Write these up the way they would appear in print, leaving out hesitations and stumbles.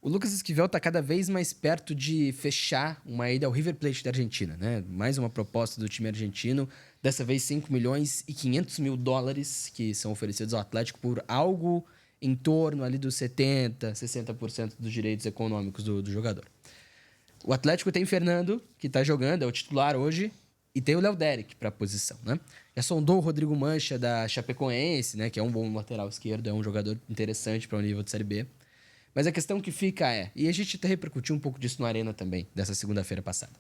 O Lucas Esquivel está cada vez mais perto de fechar uma ida ao River Plate da Argentina, né? Mais uma proposta do time argentino, dessa vez 5 milhões e 500 mil dólares que são oferecidos ao Atlético por algo em torno ali dos 70%, 60% dos direitos econômicos do jogador. O Atlético tem Fernando, que está jogando, é o titular hoje, e tem o Léo Deric para a posição, né? Já sondou o Rodrigo Mancha da Chapecoense, né? Que é um bom lateral esquerdo, é um jogador interessante para o nível de Série B. Mas a questão que fica é... E a gente até repercutiu um pouco disso no Arena também, dessa segunda-feira passada.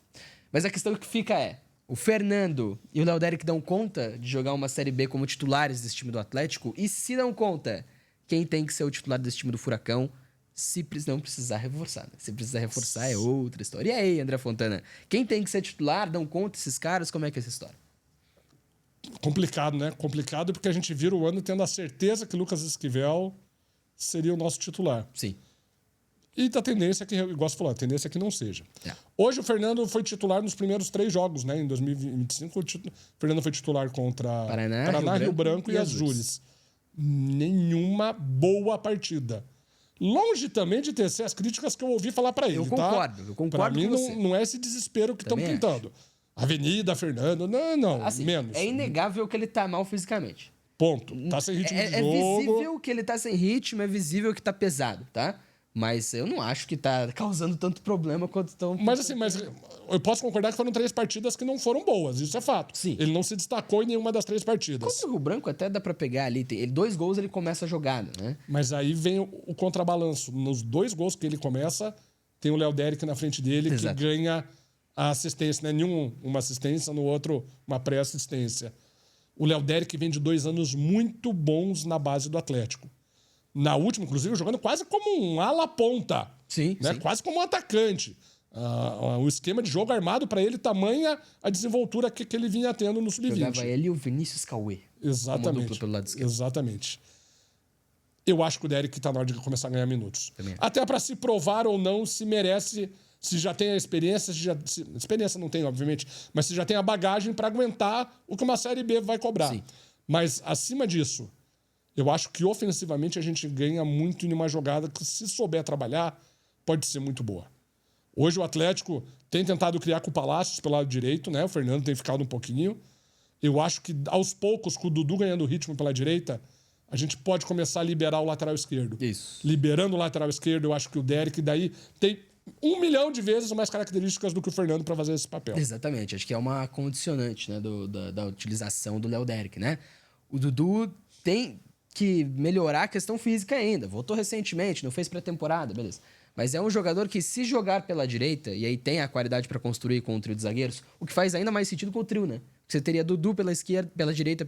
Mas a questão que fica é... O Fernando e o Léo Deric dão conta de jogar uma Série B como titulares desse time do Atlético? E se dão conta, quem tem que ser o titular desse time do Furacão, se não precisar reforçar, né? Se precisar reforçar é outra história. E aí, André Fontana? Quem tem que ser titular? Dão conta esses caras? Como é que é essa história? Complicado, né? Complicado porque a gente vira o ano tendo a certeza que Lucas Esquivel seria o nosso titular. Sim. E da tendência que, igual você falou, a tendência é que não seja. É. Hoje o Fernando foi titular nos primeiros 3 jogos, né? Em 2025, o Fernando foi titular contra Paraná, Rio Branco e Azures. Nenhuma boa partida. Longe também de tecer as críticas que eu ouvi falar pra ele, eu concordo Pra mim, com você. não é esse desespero que estão pintando. Avenida, Fernando, não, assim, menos. É inegável que ele tá mal fisicamente. Ponto. Tá sem ritmo de jogo. É visível que ele tá sem ritmo, é visível que tá pesado, tá? Mas eu não acho que tá causando tanto problema quanto estão... Mas eu posso concordar que foram 3 partidas que não foram boas, isso é fato. Sim. Ele não se destacou em nenhuma das 3 partidas. Contra o Rio Branco até dá pra pegar ali. 2 gols ele começa a jogada, né? Mas aí vem o contrabalanço. Nos 2 gols que ele começa, tem o Léo Deric na frente dele, Exato. que ganha a assistência, né? Uma assistência, no outro uma pré-assistência. O Léo Deric vem de 2 anos muito bons na base do Atlético. Na última, inclusive, jogando quase como um ala-ponta. Sim, né? sim. Quase como um atacante. O esquema de jogo armado para ele, tamanha a desenvoltura que ele vinha tendo no Sub-20. Jogava ele e o Vinícius Cauê. Exatamente. Uma dupla pelo lado esquerdo. Exatamente. Eu acho que o Deric tá na hora de começar a ganhar minutos. Também. Até para se provar ou não se merece, se já tem a experiência, experiência não tem, obviamente, mas se já tem a bagagem para aguentar o que uma Série B vai cobrar. Sim. Mas, acima disso, eu acho que ofensivamente a gente ganha muito em uma jogada que, se souber trabalhar, pode ser muito boa. Hoje o Atlético tem tentado criar com o Palácios pelo lado direito, né? O Fernando tem ficado um pouquinho. Eu acho que, aos poucos, com o Dudu ganhando ritmo pela direita, a gente pode começar a liberar o lateral esquerdo. Isso. Liberando o lateral esquerdo, eu acho que o Deric daí tem 1 milhão de vezes mais características do que o Fernando para fazer esse papel. Exatamente. Acho que é uma condicionante, né, da utilização do Léo Deric, né? O Dudu tem que melhorar a questão física ainda. Voltou recentemente, não fez pré-temporada, beleza. Mas é um jogador que, se jogar pela direita, e aí tem a qualidade para construir com o trio de zagueiros, o que faz ainda mais sentido com o trio, né? Você teria Dudu pela direita,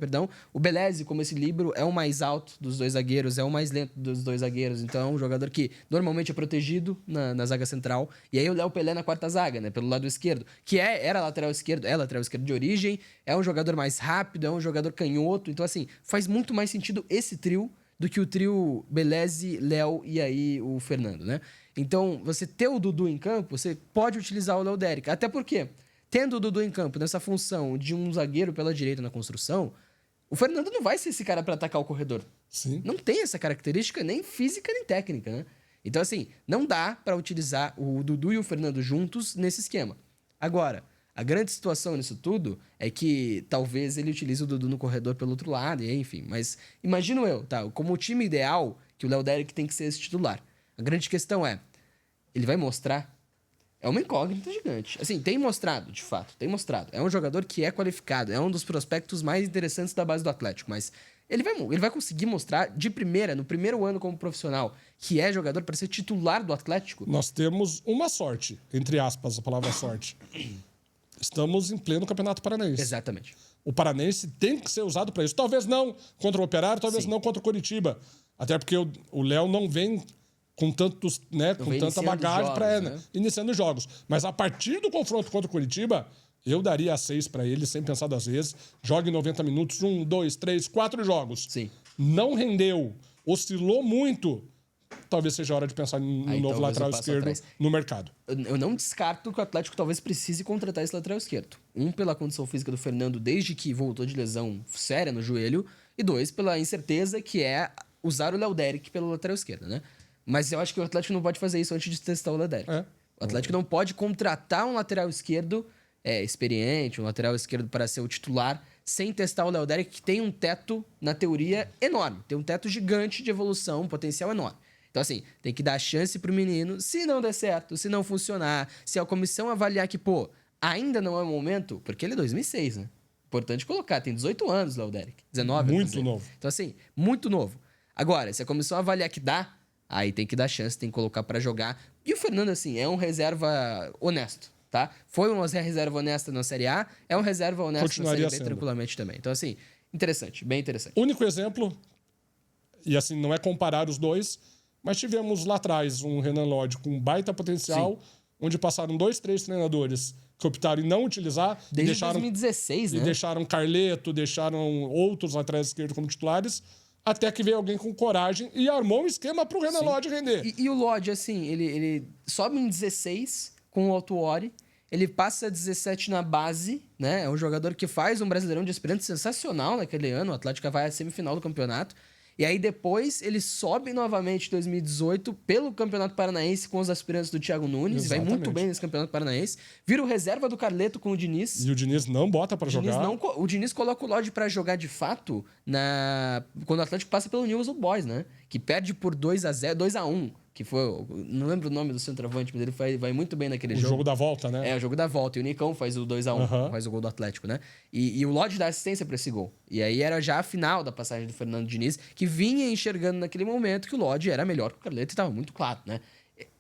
o Beleze como esse líbero é o mais alto dos 2 zagueiros, é o mais lento dos 2 zagueiros, então é um jogador que normalmente é protegido na zaga central. E aí o Léo Pelé na 4ª zaga, né? Pelo lado esquerdo, que era lateral esquerdo, é lateral esquerdo de origem, é um jogador mais rápido, é um jogador canhoto. Então, assim, faz muito mais sentido esse trio do que o trio Beleze, Léo e aí o Fernando, né? Então, você ter o Dudu em campo, você pode utilizar o Léo Deric. Até porque, tendo o Dudu em campo nessa função de um zagueiro pela direita na construção, o Fernando não vai ser esse cara para atacar o corredor. Sim. Não tem essa característica nem física nem técnica, né? Então, assim, não dá para utilizar o Dudu e o Fernando juntos nesse esquema. Agora, a grande situação nisso tudo é que talvez ele utilize o Dudu no corredor pelo outro lado, e enfim. Mas imagino eu, tá? Como o time ideal, que o Léo Deric tem que ser esse titular. A grande questão é, ele vai mostrar? É uma incógnita gigante. Assim, tem mostrado, de fato, tem mostrado. É um jogador que é qualificado, é um dos prospectos mais interessantes da base do Atlético, mas ele vai conseguir mostrar de primeira, no primeiro ano como profissional, que é jogador para ser titular do Atlético? Nós temos uma sorte, entre aspas, a palavra sorte. Estamos em pleno Campeonato Paranaense. Exatamente. O Paranense tem que ser usado para isso. Talvez não contra o Operário, talvez não contra o Coritiba. Até porque o Léo não vem com tantos, né, com tanta bagagem para iniciando os jogos. Mas a partir do confronto contra o Coritiba, eu daria 6 para ele, sem pensar 2 vezes. Joga em 90 minutos, 1, 2, 3, 4 jogos. Sim. Não rendeu, oscilou muito. Talvez seja a hora de pensar no novo lateral esquerdo no mercado. Eu não descarto que o Atlético talvez precise contratar esse lateral esquerdo. 1, pela condição física do Fernando desde que voltou de lesão séria no joelho. E 2, pela incerteza que é usar o Léo Deric pela lateral esquerda, né? Mas eu acho que o Atlético não pode fazer isso antes de testar o Léo Derek. O Atlético não pode contratar um lateral esquerdo experiente, um lateral esquerdo para ser o titular, sem testar o Léo Derek, que tem um teto, na teoria, enorme. Tem um teto gigante de evolução, um potencial enorme. Então, assim, tem que dar chance pro menino. Se não der certo, se não funcionar, se a comissão avaliar que, pô, ainda não é o momento, porque ele é 2006, né? Importante colocar, tem 18 anos, Léo Derek. 19 Muito novo. Então, assim, muito novo. Agora, se a comissão avaliar que dá, aí tem que dar chance, tem que colocar pra jogar. E o Fernando, assim, é um reserva honesto, tá? Foi uma reserva honesta na Série A, é um reserva honesto na Série B tranquilamente também. Então, assim, interessante, bem interessante. Único exemplo, e assim, não é comparar os dois, mas tivemos lá atrás um Renan Lodge com um baita potencial, onde passaram 2, 3 treinadores que optaram em não utilizar. Desde deixaram, 2016, né? E deixaram Carleto, deixaram outros laterais esquerdos como titulares, até que veio alguém com coragem e armou um esquema pro Renan Lodge render. E o Lodge, assim, ele sobe em 16 com o Autuori, ele passa 17 na base, né? É um jogador que faz um Brasileirão de aspirante sensacional naquele ano, o Atlético vai à semifinal do campeonato. E aí depois ele sobe novamente em 2018 pelo Campeonato Paranaense com os aspirantes do Thiago Nunes. Exatamente. Vai muito bem nesse Campeonato Paranaense. Vira o reserva do Carleto com o Diniz. E o Diniz não bota pra jogar. O Diniz coloca o Lodge pra jogar de fato quando o Atlético passa pelo News Old Boys, né? Que perde por 2-0, 2-1. Que foi... Não lembro o nome do centroavante, mas ele vai muito bem naquele jogo. O jogo da volta, né? É, o jogo da volta. E o Nicão faz o 2-1, faz o gol do Atlético, né? E o Lodge dá assistência pra esse gol. E aí era já a final da passagem do Fernando Diniz, que vinha enxergando naquele momento que o Lodge era melhor que o Carleto e tava muito claro, né?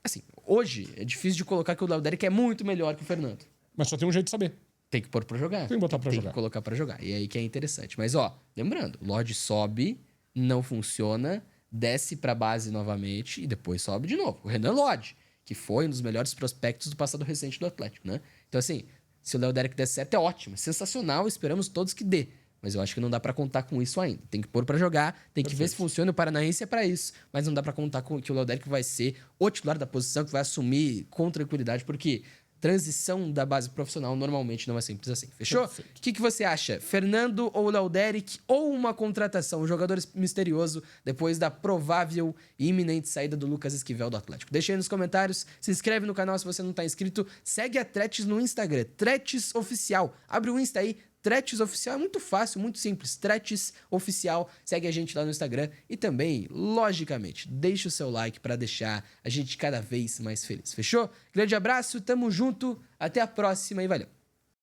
Assim, hoje é difícil de colocar que o Léo Derek é muito melhor que o Fernando. Mas só tem um jeito de saber. Tem que pôr pra jogar. Tem que botar pra jogar. Tem que colocar pra jogar. E aí que é interessante. Mas, ó, lembrando, o Lodge sobe, não funciona, desce pra base novamente e depois sobe de novo. O Renan Lodge, que foi um dos melhores prospectos do passado recente do Atlético, né? Então, assim, se o Léo Derek der certo, é ótimo. Sensacional, esperamos todos que dê. Mas eu acho que não dá pra contar com isso ainda. Tem que pôr pra jogar, tem que ver se funciona. O Paranaense é pra isso. Mas não dá pra contar com que o Léo Derek vai ser o titular da posição, que vai assumir com tranquilidade, porque transição da base profissional normalmente não é simples assim. Fechou? O que você acha? Fernando ou Léo Derek ou uma contratação? Um jogador misterioso depois da provável e iminente saída do Lucas Esquivel do Atlético. Deixa aí nos comentários. Se inscreve no canal se você não tá inscrito. Segue a Tretes no Instagram. Tretes Oficial. Abre o Insta aí. Tretes Oficial é muito fácil, muito simples. Tretes Oficial, segue a gente lá no Instagram e também, logicamente, deixa o seu like para deixar a gente cada vez mais feliz. Fechou? Grande abraço, tamo junto, até a próxima e valeu!